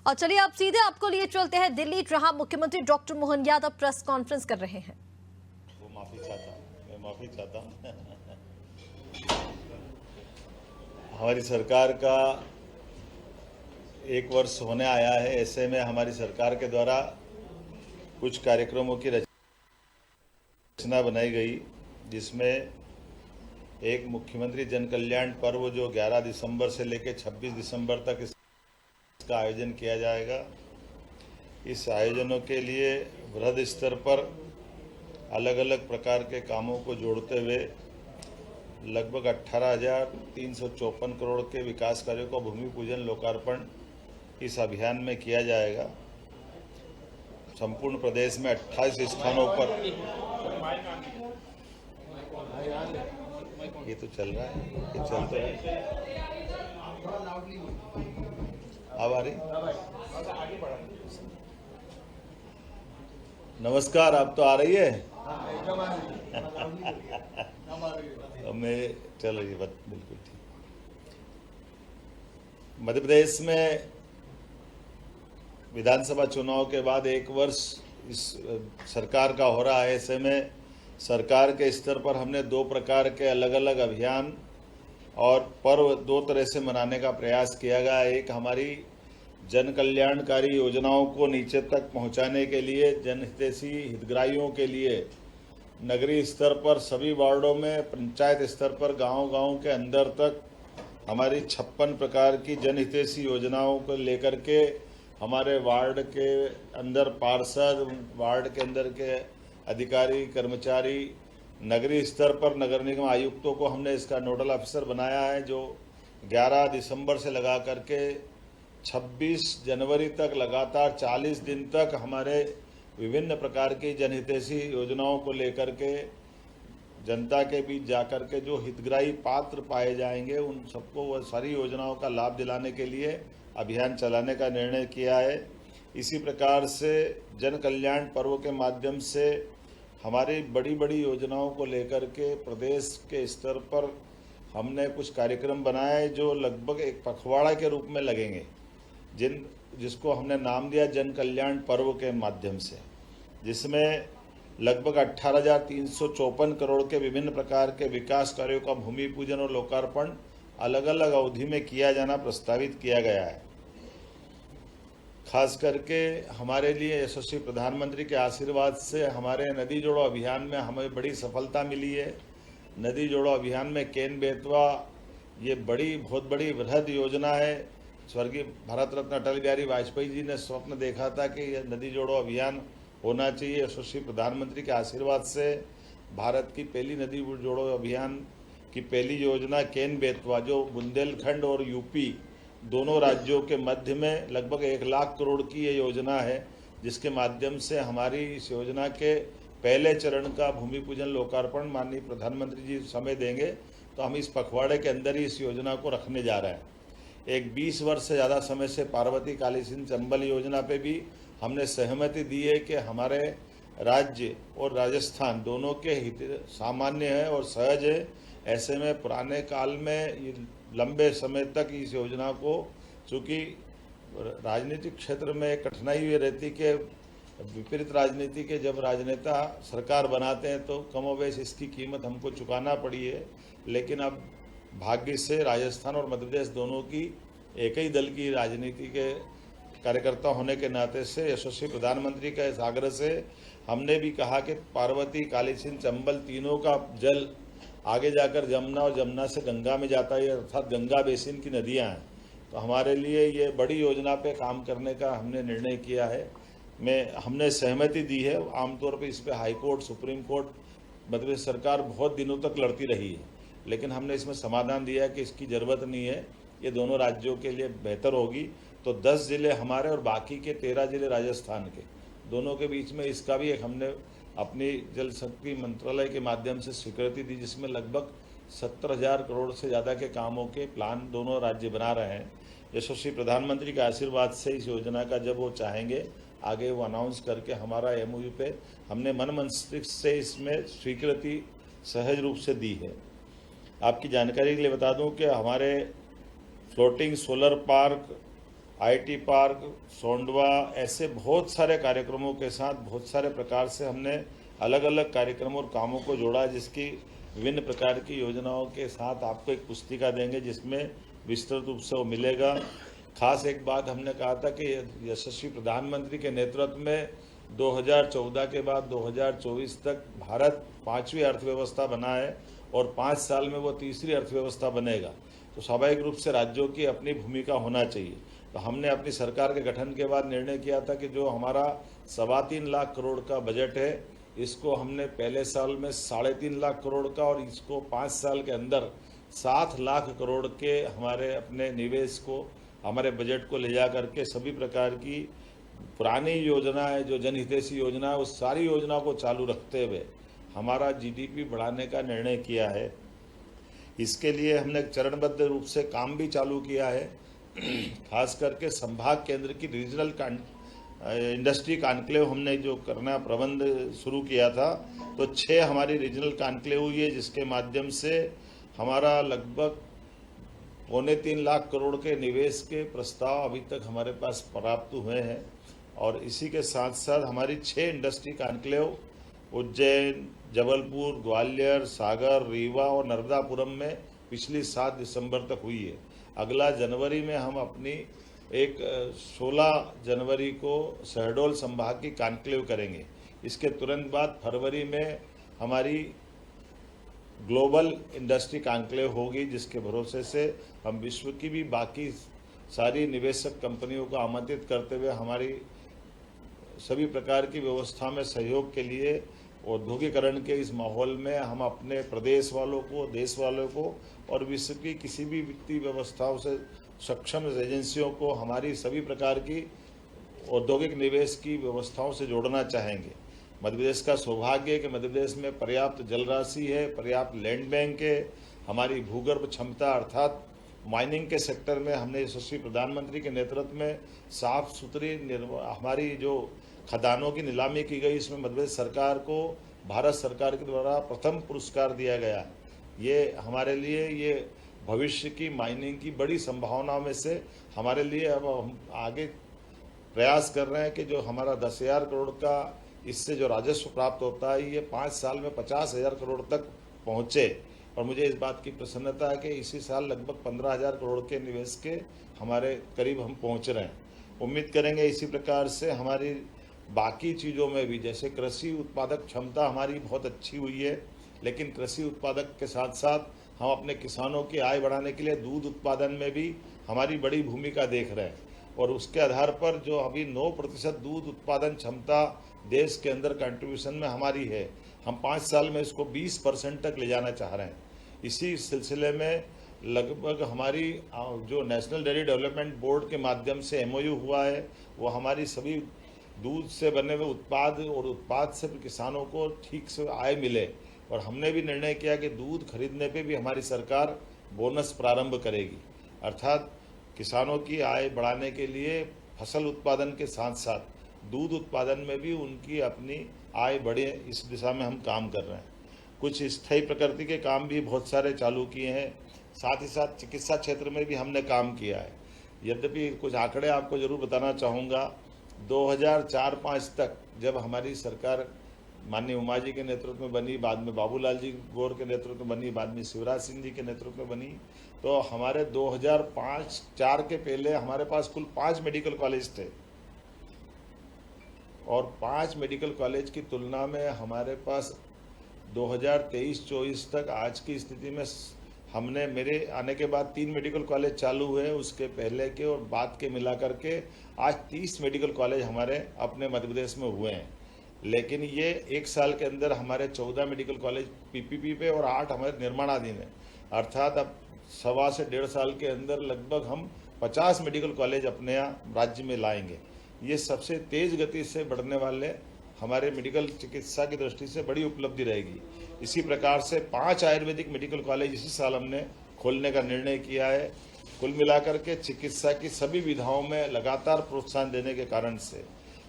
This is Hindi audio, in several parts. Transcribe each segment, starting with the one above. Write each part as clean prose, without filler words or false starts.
और चलिए अब सीधे आपको लिए चलते हैं दिल्ली, जहां मुख्यमंत्री doctor Mohan Yadav press conference कर रहे हैं। वो माफी चाहता हूँ, मैं माफी चाहता हूँ। हमारी सरकार का 1 वर्ष होने आया है। ऐसे में हमारी सरकार के द्वारा कुछ कार्यक्रमों की रचना बनाई गई, जिसमें एक मुख्यमंत्री जन कल्याण पर्व जो 11 दिसंबर से लेकर 26 दिसंबर तक इसका आयोजन किया जाएगा। इस आयोजनों के लिए वृहद स्तर पर अलग अलग प्रकार के कामों को जोड़ते हुए लगभग 18,354 करोड़ के विकास कार्यों का भूमि पूजन लोकार्पण इस अभियान में किया जाएगा। संपूर्ण प्रदेश में 28 स्थानों पर ये तो चल रहा है, ये चलते है। अब आ रही? नमस्कार, आप तो आ रही है? मैं चल रही है, बिल्कुल ठीक। मध्य प्रदेश में विधानसभा चुनाव के बाद 1 वर्ष इस सरकार का हो रहा है। ऐसे में सरकार के स्तर पर हमने 2 प्रकार के अलग अलग अभियान और पर्व 2 तरह से मनाने का प्रयास किया गया। एक हमारी जन कल्याणकारी योजनाओं को नीचे तक पहुंचाने के लिए, जनहितैषी हितग्राहियों के लिए नगरीय स्तर पर सभी वार्डों में, पंचायत स्तर पर गांव-गांव के अंदर तक हमारी 56 प्रकार की जनहितैषी योजनाओं को लेकर के हमारे वार्ड के अंदर पार्षद, वार्ड के अंदर के अधिकारी, कर्मचारी, नगरीय स्तर पर नगर निगम आयुक्तों को हमने इसका नोडल ऑफिसर बनाया है, जो 11 दिसंबर से लगा करके 26 जनवरी तक लगातार 40 दिन तक हमारे विभिन्न प्रकार की जनहितैषी योजनाओं को लेकर के जनता के बीच जाकर के जो हितग्राही पात्र पाए जाएंगे उन सबको वह सारी योजनाओं का लाभ दिलाने के लिए अभियान चलाने का निर्णय किया है। इसी प्रकार से जन कल्याण पर्व के माध्यम से हमारी बड़ी बड़ी योजनाओं को लेकर के प्रदेश के स्तर पर हमने कुछ कार्यक्रम बनाए जो लगभग एक पखवाड़ा के रूप में लगेंगे, जिसको हमने नाम दिया जन कल्याण पर्व के माध्यम से, जिसमें लगभग 18,354 करोड़ के विभिन्न प्रकार के विकास कार्यों का भूमि पूजन और लोकार्पण अलग अलग अवधि में किया जाना प्रस्तावित किया गया है। खास करके हमारे लिए यशस्वी प्रधानमंत्री के आशीर्वाद से हमारे नदी जोड़ो अभियान में हमें बड़ी सफलता मिली है। नदी जोड़ो अभियान में केन बेतवा ये बहुत बड़ी वृहद योजना है। स्वर्गीय भारत रत्न अटल बिहारी वाजपेयी जी ने स्वप्न देखा था कि यह नदी जोड़ो अभियान होना चाहिए। यशस्वी प्रधानमंत्री के आशीर्वाद से भारत की पहली नदी जोड़ो अभियान की पहली योजना केन बेतवा, जो बुंदेलखंड और यूपी दोनों राज्यों के मध्य में लगभग 1 लाख करोड़ की ये योजना है, जिसके माध्यम से हमारी इस योजना के पहले चरण का भूमि पूजन लोकार्पण माननीय प्रधानमंत्री जी समय देंगे, तो हम इस पखवाड़े के अंदर ही इस योजना को रखने जा रहे हैं। एक 20 वर्ष से ज़्यादा समय से पार्वती काली सिंध चंबल योजना पे भी हमने सहमति दी है कि हमारे राज्य और राजस्थान दोनों के हित सामान्य है और सहज है। ऐसे में पुराने काल में लंबे समय तक इस योजना को, चूँकि राजनीतिक क्षेत्र में कठिनाई हुई रहती कि विपरीत राजनीति के जब राजनेता सरकार बनाते हैं तो कमोबेश इसकी कीमत हमको चुकाना पड़ी है, लेकिन अब भाग्य से राजस्थान और मध्य प्रदेश दोनों की एक ही दल की राजनीति के कार्यकर्ता होने के नाते से यशस्वी प्रधानमंत्री के इस आग्रह से हमने भी कहा कि पार्वती काली सिंध चंबल तीनों का जल आगे जाकर जमुना और जमुना से गंगा में जाता है, अर्थात गंगा बेसिन की नदियां हैं। तो हमारे लिए ये बड़ी योजना पे काम करने का हमने निर्णय किया है। हमने सहमति दी है। आमतौर पे इस पर high court, supreme court, Madhya Pradesh सरकार बहुत दिनों तक लड़ती रही है, लेकिन हमने इसमें समाधान दिया कि इसकी ज़रूरत नहीं है, ये दोनों राज्यों के लिए बेहतर होगी। तो 10 ज़िले हमारे और बाकी के 13 ज़िले राजस्थान के, दोनों के बीच में इसका भी एक हमने अपनी जल शक्ति मंत्रालय के माध्यम से स्वीकृति दी, जिसमें लगभग 70,000 करोड़ से ज़्यादा के कामों के प्लान दोनों राज्य बना रहे हैं। यशस्वी प्रधानमंत्री के आशीर्वाद से इस योजना का जब वो चाहेंगे आगे वो अनाउंस करके हमारा MOU पे हमने मन मस्तिष्क से इसमें स्वीकृति सहज रूप से दी है। आपकी जानकारी के लिए बता दूं कि हमारे floating solar park IT park, Sondwa, ऐसे बहुत सारे कार्यक्रमों के साथ बहुत सारे प्रकार से हमने अलग अलग कार्यक्रमों और कामों को जोड़ा, जिसकी विभिन्न प्रकार की योजनाओं के साथ आपको एक पुस्तिका देंगे जिसमें विस्तृत रूप से वो मिलेगा। खास एक बात हमने कहा था कि यशस्वी प्रधानमंत्री के नेतृत्व में 2014 के बाद 2024 तक भारत 5वीं अर्थव्यवस्था बना है और 5 साल में वो तीसरी अर्थव्यवस्था बनेगा, तो स्वाभाविक रूप से राज्यों की अपनी भूमिका होना चाहिए। तो हमने अपनी सरकार के गठन के बाद निर्णय किया था कि जो हमारा 3.25 लाख करोड़ का बजट है, इसको हमने पहले साल में 3.5 लाख करोड़ का और इसको 5 साल के अंदर 7 लाख करोड़ के हमारे अपने निवेश को, हमारे बजट को ले जा करके सभी प्रकार की पुरानी योजना है, जो जनहितैषी योजना है, उस सारी योजना को चालू रखते हुए हमारा जीडीपी बढ़ाने का निर्णय किया है। इसके लिए हमने चरणबद्ध रूप से काम भी चालू किया है। खास करके संभाग केंद्र की रीजनल इंडस्ट्री कॉन्क्लेव हमने जो करना प्रबंध शुरू किया था, तो 6 हमारी रीजनल कॉन्क्लेव हुई है, जिसके माध्यम से हमारा लगभग 2.25 लाख करोड़ के निवेश के प्रस्ताव अभी तक हमारे पास प्राप्त हुए हैं। और इसी के साथ साथ हमारी 6 इंडस्ट्री कॉन्क्लेव उज्जैन, जबलपुर, ग्वालियर, सागर, रीवा और नर्मदापुरम में पिछली 7 दिसंबर तक हुई है। अगला जनवरी में हम अपनी एक 16 जनवरी को शहडोल संभाग की कॉन्क्लेव करेंगे। इसके तुरंत बाद फरवरी में हमारी ग्लोबल इंडस्ट्री कॉन्क्लेव होगी, जिसके भरोसे से हम विश्व की भी बाकी सारी निवेशक कंपनियों को आमंत्रित करते हुए हमारी सभी प्रकार की व्यवस्था में सहयोग के लिए औद्योगिकरण के इस माहौल में हम अपने प्रदेश वालों को, देश वालों को और विश्व की किसी भी वित्तीय व्यवस्थाओं से सक्षम एजेंसियों को हमारी सभी प्रकार की औद्योगिक निवेश की व्यवस्थाओं से जोड़ना चाहेंगे। मध्य प्रदेश का सौभाग्य है कि मध्य प्रदेश में पर्याप्त जल राशि है, पर्याप्त लैंड बैंक है, हमारी भूगर्भ क्षमता अर्थात माइनिंग के सेक्टर में हमने यशस्वी प्रधानमंत्री के नेतृत्व में साफ सुथरी हमारी जो खदानों की नीलामी की गई, इसमें मध्य प्रदेश सरकार को भारत सरकार के द्वारा प्रथम पुरस्कार दिया गया। ये हमारे लिए ये भविष्य की माइनिंग की बड़ी संभावनाओं में से हमारे लिए अब हम आगे प्रयास कर रहे हैं कि जो हमारा 10,000 करोड़ का इससे जो राजस्व प्राप्त होता है, ये 5 साल में 50,000 करोड़ तक पहुँचे। और मुझे इस बात की प्रसन्नता है कि इसी साल लगभग 15,000 करोड़ के निवेश के हमारे करीब हम पहुँच रहे हैं। उम्मीद करेंगे इसी प्रकार से हमारी बाकी चीज़ों में भी, जैसे कृषि उत्पादक क्षमता हमारी बहुत अच्छी हुई है, लेकिन कृषि उत्पादक के साथ साथ हम अपने किसानों की आय बढ़ाने के लिए दूध उत्पादन में भी हमारी बड़ी भूमिका देख रहे हैं। और उसके आधार पर जो अभी 9% दूध उत्पादन क्षमता देश के अंदर कंट्रीब्यूशन में हमारी है, हम 5 साल में इसको 20% तक ले जाना चाह रहे हैं। इसी सिलसिले में लगभग हमारी जो नेशनल डेयरी डेवलपमेंट बोर्ड के माध्यम से एमओयू हुआ है, वो हमारी सभी दूध से बने हुए उत्पाद और उत्पाद से किसानों को ठीक से आय मिले। और हमने भी निर्णय किया कि दूध खरीदने पे भी हमारी सरकार बोनस प्रारंभ करेगी, अर्थात किसानों की आय बढ़ाने के लिए फसल उत्पादन के साथ साथ दूध उत्पादन में भी उनकी अपनी आय बढ़े, इस दिशा में हम काम कर रहे हैं। कुछ स्थायी प्रकृति के काम भी बहुत सारे चालू किए हैं, साथ ही साथ चिकित्सा क्षेत्र में भी हमने काम किया है। यद्यपि कुछ आंकड़े आपको जरूर बताना चाहूँगा। 2004-05 तक जब हमारी सरकार माननीय उमा जी के नेतृत्व में बनी, बाद में बाबूलाल जी गौर के नेतृत्व में बनी, बाद में शिवराज सिंह जी के नेतृत्व में बनी, तो हमारे 2005-04 के पहले हमारे पास कुल 5 मेडिकल कॉलेज थे। और 5 मेडिकल कॉलेज की तुलना में हमारे पास 2023-24 तक आज की स्थिति में हमने, मेरे आने के बाद 3 मेडिकल कॉलेज चालू हुए, उसके पहले के और बाद के मिला करके आज 30 मेडिकल कॉलेज हमारे अपने मध्य प्रदेश में हुए हैं। लेकिन ये 1 साल के अंदर हमारे 14 मेडिकल कॉलेज पीपीपी पे और 8 हमारे निर्माणाधीन है, अर्थात अब 1.25 से 1.5 साल के अंदर लगभग हम 50 मेडिकल कॉलेज अपने यहाँ राज्य में लाएंगे। ये सबसे तेज़ गति से बढ़ने वाले हमारे मेडिकल चिकित्सा की दृष्टि से बड़ी उपलब्धि रहेगी। इसी प्रकार से 5 आयुर्वेदिक मेडिकल कॉलेज इसी साल हमने खोलने का निर्णय किया है। कुल मिलाकर के चिकित्सा की सभी विधाओं में लगातार प्रोत्साहन देने के कारण से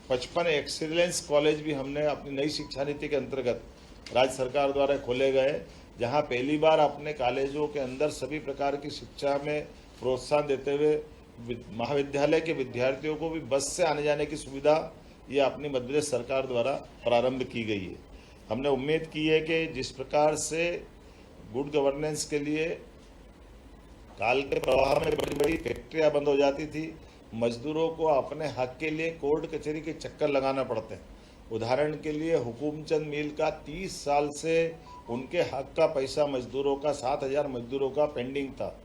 55 एक्सीलेंस कॉलेज भी हमने अपनी नई शिक्षा नीति के अंतर्गत राज्य सरकार द्वारा खोले गए, जहां पहली बार अपने कॉलेजों के अंदर सभी प्रकार की शिक्षा में प्रोत्साहन देते हुए महाविद्यालय के विद्यार्थियों को भी बस से आने जाने की सुविधा ये अपनी मध्य प्रदेश सरकार द्वारा प्रारंभ की गई है। हमने उम्मीद की है कि जिस प्रकार से गुड गवर्नेंस के लिए काल के प्रवाह में बड़ी बड़ी फैक्ट्रियां बंद हो जाती थी, मजदूरों को अपने हक के लिए कोर्ट कचहरी के चक्कर लगाना पड़ते हैं। उदाहरण के लिए हुकूमचंद मिल का 30 साल से उनके हक का पैसा मजदूरों का 7,000 मजदूरों का पेंडिंग था।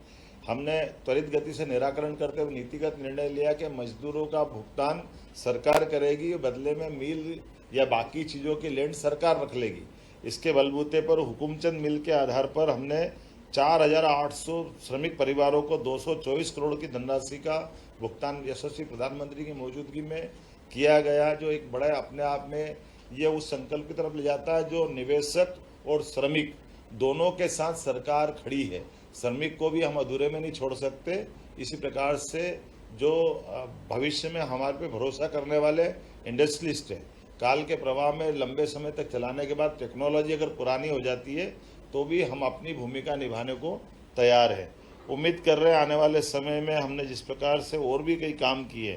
हमने त्वरित गति से निराकरण करते हुए नीतिगत निर्णय लिया कि मजदूरों का भुगतान सरकार करेगी, बदले में मिल या बाकी चीज़ों की लैंड सरकार रख लेगी। इसके बलबूते पर हुकूमचंद मिल के आधार पर हमने 4,800 श्रमिक परिवारों को 224 करोड़ की धनराशि का भुगतान यशस्वी प्रधानमंत्री की मौजूदगी में किया गया, जो एक बड़ा अपने आप में ये उस संकल्प की तरफ ले जाता है जो निवेशक और श्रमिक दोनों के साथ सरकार खड़ी है। श्रमिक को भी हम अधूरे में नहीं छोड़ सकते। इसी प्रकार से जो भविष्य में हमारे पे भरोसा करने वाले इंडस्ट्रियलिस्ट हैं, काल के प्रवाह में लंबे समय तक चलाने के बाद टेक्नोलॉजी अगर पुरानी हो जाती है तो भी हम अपनी भूमिका निभाने को तैयार है। उम्मीद कर रहे हैं आने वाले समय में हमने जिस प्रकार से और भी कई काम किए,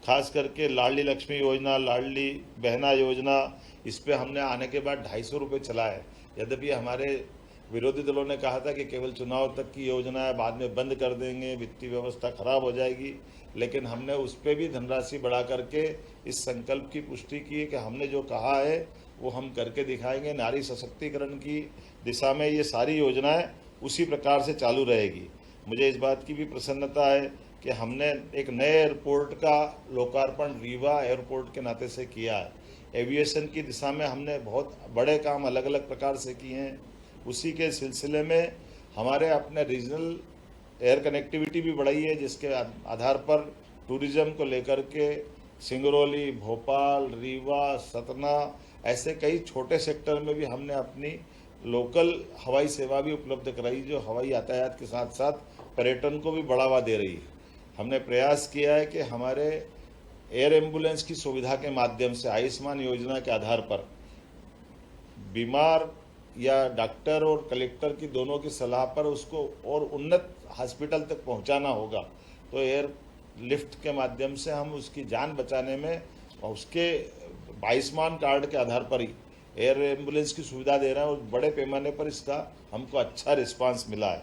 खास करके लाडली लक्ष्मी योजना, लाडली बहना योजना, इस पे हमने आने के बाद 250 रुपये चला है। यद्यपि हमारे विरोधी दलों ने कहा था कि केवल चुनाव तक की योजना है, बाद में बंद कर देंगे, वित्तीय व्यवस्था खराब हो जाएगी, लेकिन हमने उस पर भी धनराशि बढ़ा करके इस संकल्प की पुष्टि की है कि हमने जो कहा है वो हम करके दिखाएंगे। नारी सशक्तिकरण की दिशा में ये सारी योजनाएं उसी प्रकार से चालू रहेगी। मुझे इस बात की भी प्रसन्नता है कि हमने एक नए एयरपोर्ट का लोकार्पण रीवा एयरपोर्ट के नाते से किया है। एविएशन की दिशा में हमने बहुत बड़े काम अलग अलग प्रकार से किए हैं। उसी के सिलसिले में हमारे अपने रीजनल एयर कनेक्टिविटी भी बढ़ाई है, जिसके आधार पर टूरिज्म को लेकर के सिंगरौली, भोपाल, रीवा, सतना ऐसे कई छोटे सेक्टर में भी हमने अपनी लोकल हवाई सेवा भी उपलब्ध कराई, जो हवाई यातायात के साथ साथ पर्यटन को भी बढ़ावा दे रही है। हमने प्रयास किया है कि हमारे एयर एम्बुलेंस की सुविधा के माध्यम से आयुष्मान योजना के आधार पर बीमार या डॉक्टर और कलेक्टर की दोनों की सलाह पर उसको और उन्नत हॉस्पिटल तक पहुंचाना होगा, तो एयर लिफ्ट के माध्यम से हम उसकी जान बचाने में उसके आयुष्मान कार्ड के आधार पर ही एयर एम्बुलेंस की सुविधा दे रहे हैं और बड़े पैमाने पर इसका हमको अच्छा रिस्पांस मिला है।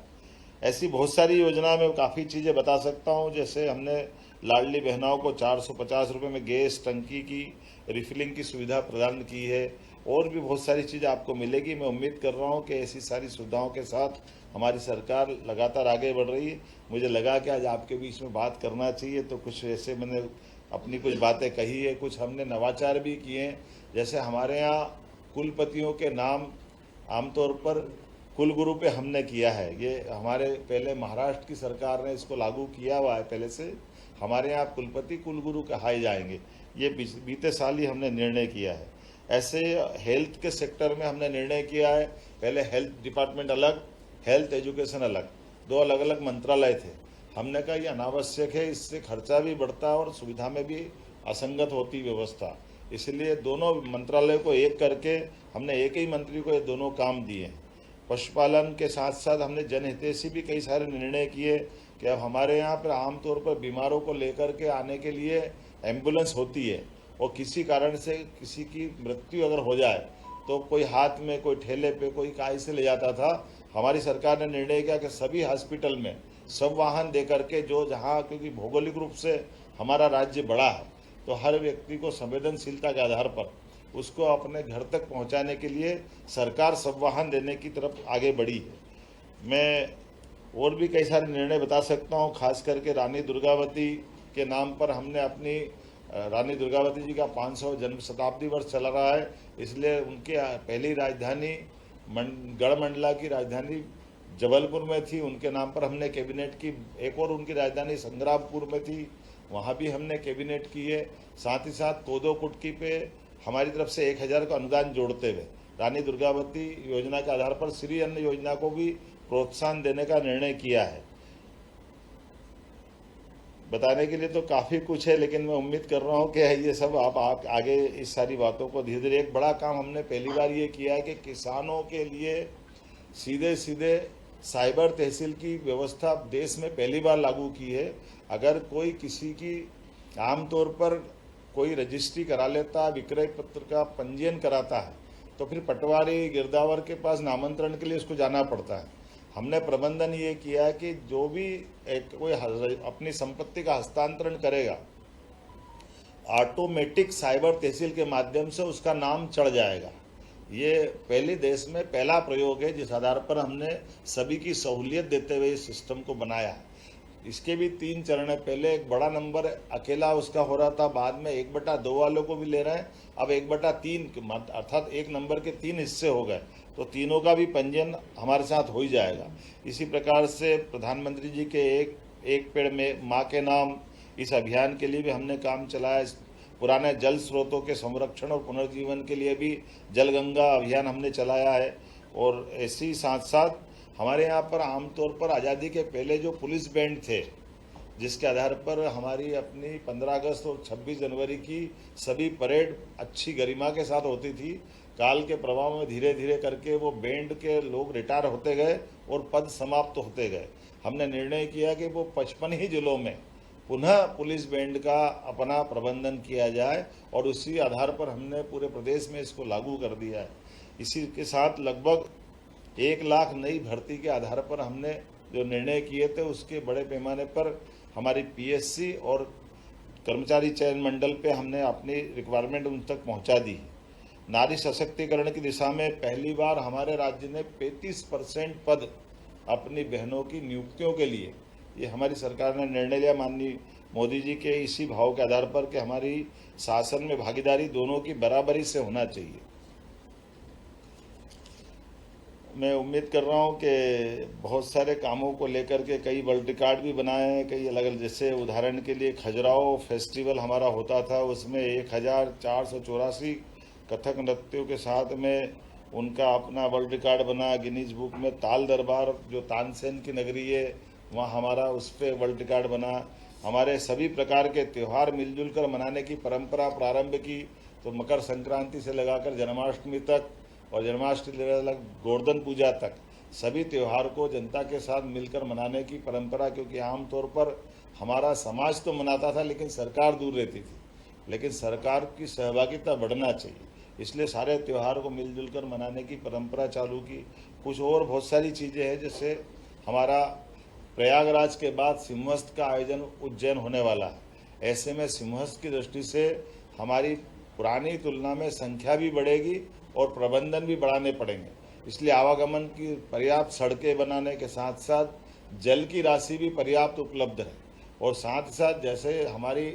ऐसी बहुत सारी योजना में काफ़ी चीज़ें बता सकता हूँ, जैसे हमने लाडली बहनाओं को 450 रुपये में गैस टंकी की रिफिलिंग की सुविधा प्रदान की है, और भी बहुत सारी चीज़ आपको मिलेगी। मैं उम्मीद कर रहा हूँ कि ऐसी सारी सुविधाओं के साथ हमारी सरकार लगातार आगे बढ़ रही है। मुझे लगा कि आज आपके बीच में बात करना चाहिए, तो कुछ ऐसे मैंने अपनी कुछ बातें कही है। कुछ हमने नवाचार भी किए हैं, जैसे हमारे यहाँ कुलपतियों के नाम आमतौर पर कुलगुरु पे हमने किया है। ये हमारे पहले महाराष्ट्र की सरकार ने इसको लागू किया हुआ है, पहले से हमारे यहाँ कुलपति कुलगुरु कहाए जाएंगे। ये बीते साल ही हमने निर्णय किया है। ऐसे हेल्थ के सेक्टर में हमने निर्णय किया है, पहले हेल्थ डिपार्टमेंट अलग, हेल्थ एजुकेशन अलग, दो अलग अलग मंत्रालय थे। हमने कहा ये अनावश्यक है, इससे खर्चा भी बढ़ता है और सुविधा में भी असंगत होती व्यवस्था, इसलिए दोनों मंत्रालय को एक करके हमने एक ही मंत्री को ये दोनों काम दिए। पशुपालन के साथ साथ हमने जनहितैषी भी कई सारे निर्णय किए कि अब हमारे यहाँ पर आमतौर पर बीमारों को लेकर के आने के लिए एम्बुलेंस होती है, और किसी कारण से किसी की मृत्यु अगर हो जाए तो कोई हाथ में, कोई ठेले पे, कोई काय से ले जाता था। हमारी सरकार ने निर्णय किया कि सभी हॉस्पिटल में सब वाहन दे करके, जो जहाँ, क्योंकि भौगोलिक रूप से हमारा राज्य बड़ा है, तो हर व्यक्ति को संवेदनशीलता के आधार पर उसको अपने घर तक पहुंचाने के लिए सरकार सब वाहन देने की तरफ आगे बढ़ी है। मैं और भी कई सारे निर्णय बता सकता हूं, खास करके रानी दुर्गावती के नाम पर हमने अपनी रानी दुर्गावती जी का 500 जन्म शताब्दी वर्ष चला रहा है, इसलिए उनके पहली राजधानी गढ़मंडला की राजधानी जबलपुर में थी, उनके नाम पर हमने कैबिनेट की। एक और उनकी राजधानी संग्रामपुर में थी, वहाँ भी हमने कैबिनेट की है। साथ ही साथ कोदो कुटकी पे हमारी तरफ से 1000 का अनुदान जोड़ते हुए रानी दुर्गावती योजना के आधार पर श्री अन्न योजना को भी प्रोत्साहन देने का निर्णय किया है। बताने के लिए तो काफ़ी कुछ है, लेकिन मैं उम्मीद कर रहा हूँ कि ये सब आप आगे इस सारी बातों को धीरे धीरे। एक बड़ा काम हमने पहली बार ये किया है कि किसानों के लिए सीधे सीधे साइबर तहसील की व्यवस्था देश में पहली बार लागू की है। अगर कोई किसी की आमतौर पर कोई रजिस्ट्री करा लेता है, विक्रय पत्र का पंजीयन कराता है, तो फिर पटवारी गिरदावर के पास नामांतरण के लिए उसको जाना पड़ता है। हमने प्रबंधन ये किया है कि जो भी कोई अपनी संपत्ति का हस्तांतरण करेगा, ऑटोमेटिक साइबर तहसील के माध्यम से उसका नाम चढ़ जाएगा। ये पहले देश में पहला प्रयोग है जिस आधार पर हमने सभी की सहूलियत देते हुए इस सिस्टम को बनाया है। इसके भी 3 चरण है। पहले एक बड़ा नंबर अकेला उसका हो रहा था, बाद में 1/2 वालों को भी ले रहे हैं, अब 1/3 अर्थात एक नंबर के 3 हिस्से हो गए, तो तीनों का भी पंजीयन हमारे साथ हो ही जाएगा। इसी प्रकार से प्रधानमंत्री जी के एक पेड़ में माँ के नाम, इस अभियान के लिए भी हमने काम चलाया। पुराने जल स्रोतों के संरक्षण और पुनर्जीवन के लिए भी जल गंगा अभियान हमने चलाया है। और ऐसे ही साथ साथ हमारे यहाँ पर आमतौर पर आज़ादी के पहले जो पुलिस बैंड थे, जिसके आधार पर हमारी अपनी 15 अगस्त और 26 जनवरी की सभी परेड अच्छी गरिमा के साथ होती थी। काल के प्रभाव में धीरे धीरे करके वो बैंड के लोग रिटायर होते गए और पद समाप्त होते गए। हमने निर्णय किया कि वो 55 ही जिलों में पुनः पुलिस बैंड का अपना प्रबंधन किया जाए और उसी आधार पर हमने पूरे प्रदेश में इसको लागू कर दिया है। इसी के साथ लगभग 1 लाख नई भर्ती के आधार पर हमने जो निर्णय किए थे, उसके बड़े पैमाने पर हमारी पीएससी और कर्मचारी चयन मंडल पे हमने अपनी रिक्वायरमेंट उन तक पहुंचा दी। नारी सशक्तिकरण की दिशा में पहली बार हमारे राज्य ने 35% पद अपनी बहनों की नियुक्तियों के लिए, ये हमारी सरकार ने निर्णय लिया माननीय मोदी जी के इसी भाव के आधार पर कि हमारी शासन में भागीदारी दोनों की बराबरी से होना चाहिए। मैं उम्मीद कर रहा हूँ कि बहुत सारे कामों को लेकर के कई वर्ल्ड रिकॉर्ड भी बनाए हैं, कई अलग अलग, जैसे उदाहरण के लिए खजुराहो फेस्टिवल हमारा होता था, उसमें 1484 कथक नृत्यों के साथ में उनका अपना वर्ल्ड रिकॉर्ड बना गिनीज बुक में। ताल दरबार जो तानसेन की नगरी है, वहाँ हमारा उस पर वर्ल्ड रिकॉर्ड बना। हमारे सभी प्रकार के त्यौहार मिलजुल कर मनाने की परंपरा प्रारंभ की, तो मकर संक्रांति से लगाकर जन्माष्टमी तक और जन्माष्टमी से अलग गोवर्धन पूजा तक सभी त्यौहार को जनता के साथ मिलकर मनाने की परंपरा, क्योंकि आमतौर पर हमारा समाज तो मनाता था लेकिन सरकार दूर रहती थी, लेकिन सरकार की सहभागिता बढ़ना चाहिए, इसलिए सारे त्यौहार को मिलजुल कर मनाने की परंपरा चालू की। कुछ और बहुत सारी चीज़ें हैं, जैसे हमारा प्रयागराज के बाद सिंहस्थ का आयोजन उज्जैन होने वाला है। ऐसे में सिंहस्थ की दृष्टि से हमारी पुरानी तुलना में संख्या भी बढ़ेगी और प्रबंधन भी बढ़ाने पड़ेंगे, इसलिए आवागमन की पर्याप्त सड़कें बनाने के साथ साथ जल की राशि भी पर्याप्त उपलब्ध है। और साथ ही साथ जैसे हमारी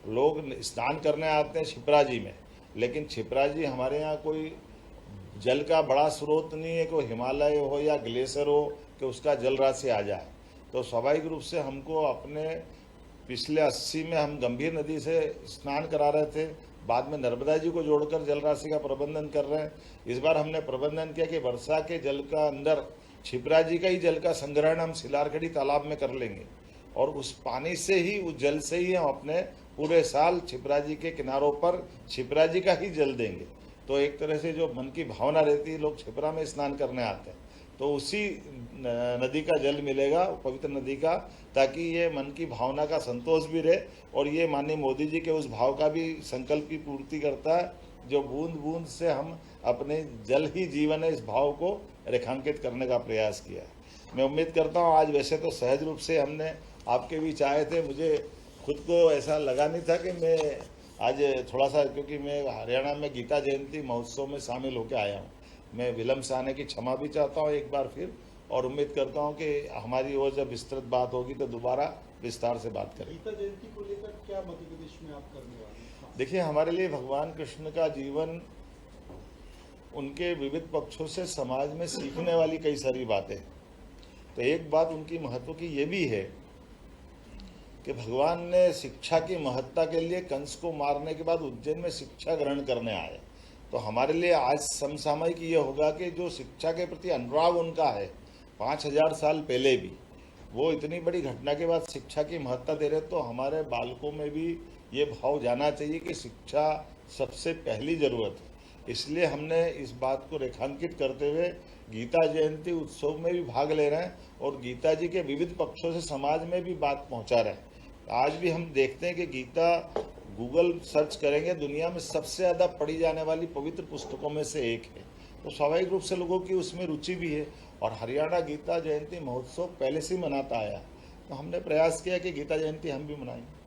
लोग स्नान करने आते हैं क्षिप्रा जी में, लेकिन क्षिप्रा जी हमारे यहाँ कोई जल का बड़ा स्रोत नहीं है, कोई हिमालय हो या ग्लेशियर हो कि उसका जल राशि आ जाए। तो स्वाभाविक रूप से हमको अपने पिछले 80 में हम गंभीर नदी से स्नान करा रहे थे, बाद में नर्मदा जी को जोड़कर जल राशि का प्रबंधन कर रहे हैं। इस बार हमने प्रबंधन किया कि वर्षा के जल का अंदर क्षिप्रा जी का ही जल का संग्रहण हम सिलारखड़ी तालाब में कर लेंगे और उस पानी से ही, उस जल से ही हम अपने पूरे साल क्षिप्रा जी के किनारों पर क्षिप्रा जी का ही जल देंगे। तो एक तरह से जो मन की भावना रहती है, लोग क्षिप्रा में स्नान करने आते हैं, तो उसी नदी का जल मिलेगा, पवित्र नदी का, ताकि ये मन की भावना का संतोष भी रहे और ये माननीय मोदी जी के उस भाव का भी संकल्प की पूर्ति करता है, जो बूंद बूंद से हम अपने जल ही जीवन है, इस भाव को रेखांकित करने का प्रयास किया है। मैं उम्मीद करता हूँ आज वैसे तो सहज रूप से हमने आपके बीच आए थे, मुझे खुद को ऐसा लगा नहीं था कि मैं आज थोड़ा सा, क्योंकि मैं हरियाणा में गीता जयंती महोत्सव में शामिल होकर आया हूँ, मैं विलम्ब से आने की क्षमा भी चाहता हूँ एक बार फिर, और उम्मीद करता हूँ कि हमारी और जब विस्तृत बात होगी तो दोबारा विस्तार से बात करेंगे। गीता जयंती को लेकर क्या मध्य प्रदेश में आप करने वाले हैं? देखिए, हमारे लिए भगवान कृष्ण का जीवन, उनके विविध पक्षों से समाज में सीखने वाली कई सारी बातें। तो एक बात उनकी महत्व की ये भी है कि भगवान ने शिक्षा की महत्ता के लिए कंस को मारने के बाद उज्जैन में शिक्षा ग्रहण करने आए। तो हमारे लिए आज समसामयिक ये होगा कि जो शिक्षा के प्रति अनुराग उनका है 5000 साल पहले भी, वो इतनी बड़ी घटना के बाद शिक्षा की महत्ता दे रहे, तो हमारे बालकों में भी ये भाव जाना चाहिए कि शिक्षा सबसे पहली ज़रूरत है। इसलिए हमने इस बात को रेखांकित करते हुए गीता जयंती उत्सव में भी भाग ले रहे हैं और गीता जी के विविध पक्षों से समाज में भी बात पहुंचा रहे हैं। आज भी हम देखते हैं कि गीता गूगल सर्च करेंगे दुनिया में सबसे ज़्यादा पढ़ी जाने वाली पवित्र पुस्तकों में से एक है, तो स्वाभाविक रूप से लोगों की उसमें रुचि भी है। और हरियाणा गीता जयंती महोत्सव पहले से ही मनाता आया, तो हमने प्रयास किया कि गीता जयंती हम भी मनाएंगे।